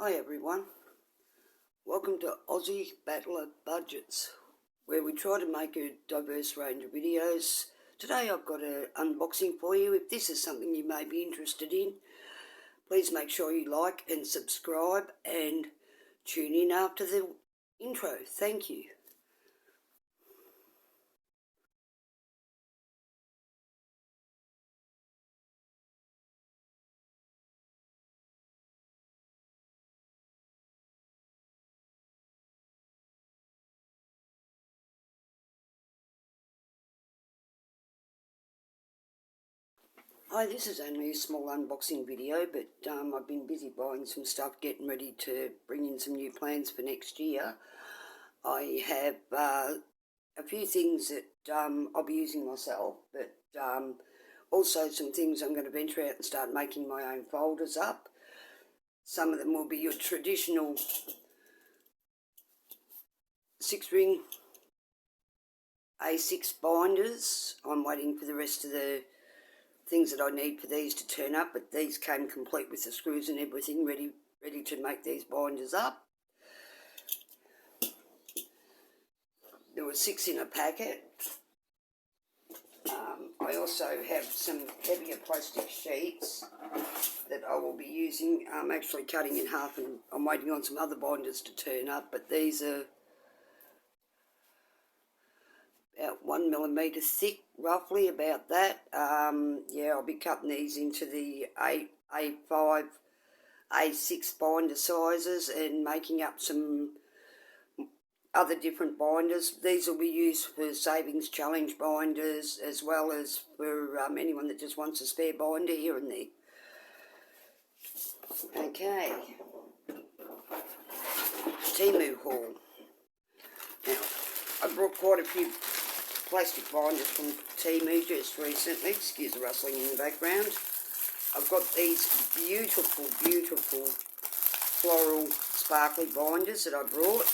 Hi everyone, welcome to Aussie Battler Budgets, where we try to make a diverse range of videos. Today I've got an unboxing for you. If this is something you may be interested in, please make sure you like and subscribe and tune in after the intro. Thank you. Hi, this is only a small unboxing video, but I've been busy buying some stuff, getting ready to bring in some new plans for next year. I have a few things that I'll be using myself, but also some things I'm going to venture out and start making my own folders up. Some of them will be your traditional 6-ring A6 binders. I'm waiting for the rest of the things that I need for these to turn up, but these came complete with the screws and everything, ready to make these binders up. There were 6 in a packet. I also have some heavier plastic sheets that I will be using. I'm actually cutting in half, and I'm waiting on some other binders to turn up, but these are about 1 millimetre thick, roughly about that. Yeah, I'll be cutting these into the A5, A6 binder sizes and making up some other different binders. These will be used for savings challenge binders, as well as for anyone that just wants a spare binder here and there. Okay, Temu haul. Now, I brought quite a few plastic binders from Temu just recently. Excuse the rustling in the background. I've got these beautiful floral sparkly binders that I brought.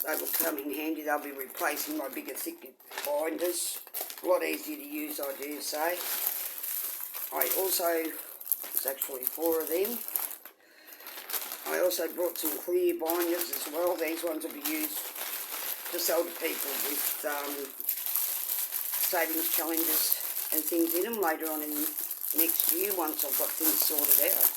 They will come in handy. They'll be replacing my bigger, thicker binders. A lot easier to use, I dare say. I also, there's actually 4 of them. I also brought some clear binders as well. These ones will be used to sell to people with savings challenges and things in them later on in next year, once I've got things sorted out.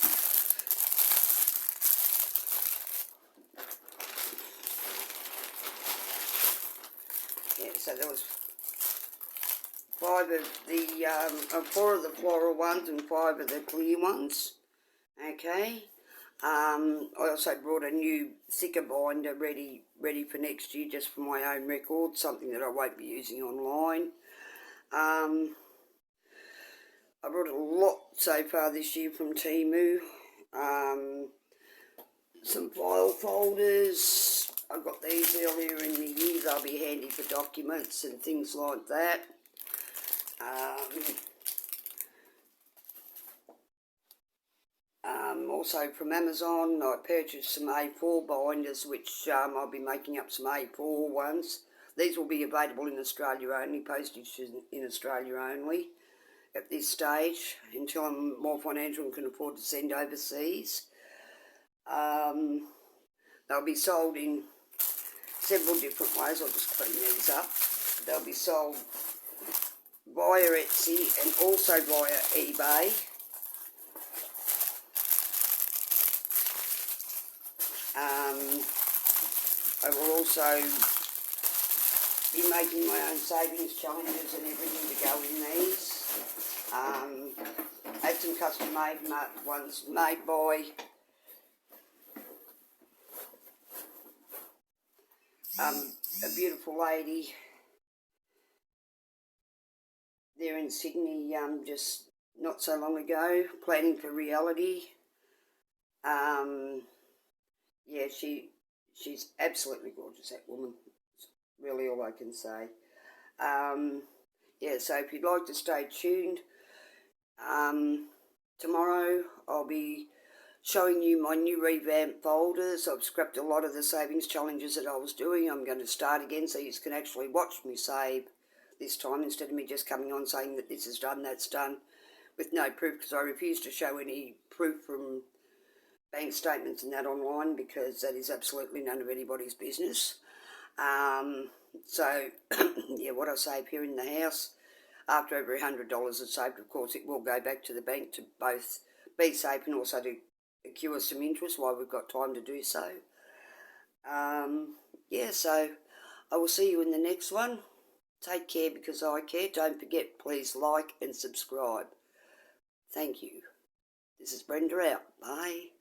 Yeah, so there was 5 of the 4 of the floral ones and 5 of the clear ones. Okay. I also brought a new thicker binder ready for next year, just for my own record, something that I won't be using online. I brought a lot so far this year from Temu. Some file folders. I got these earlier in the year. They'll be handy for documents and things like that. Also from Amazon, I purchased some A4 binders, which I'll be making up some A4 ones. These will be available in Australia only, postage in Australia only at this stage, until I'm more financial and can afford to send overseas. They'll be sold in several different ways. I'll just clean these up. They'll be sold via Etsy and also via eBay. I will also be making my own savings challenges and everything to go in these. I had some custom made ones made by a beautiful lady there in Sydney, just not so long ago, planning for reality. Yeah, she's absolutely gorgeous, that woman. It's really all I can say. Yeah, so if you'd like to stay tuned, tomorrow I'll be showing you my new revamped folders. I've scrapped a lot of the savings challenges that I was doing. I'm going to start again, so you can actually watch me save this time, instead of me just coming on saying that this is done, that's done. with no proof, because I refuse to show any proof from bank statements and that online, because that is absolutely none of anybody's business. So, yeah, what I save here in the house, after every $100 is saved, of course, it will go back to the bank to both be safe and also to accrue some interest while we've got time to do so. Yeah, so I will see you in the next one. Take care because I care. Don't forget, please like and subscribe. Thank you. This is Brenda out. Bye.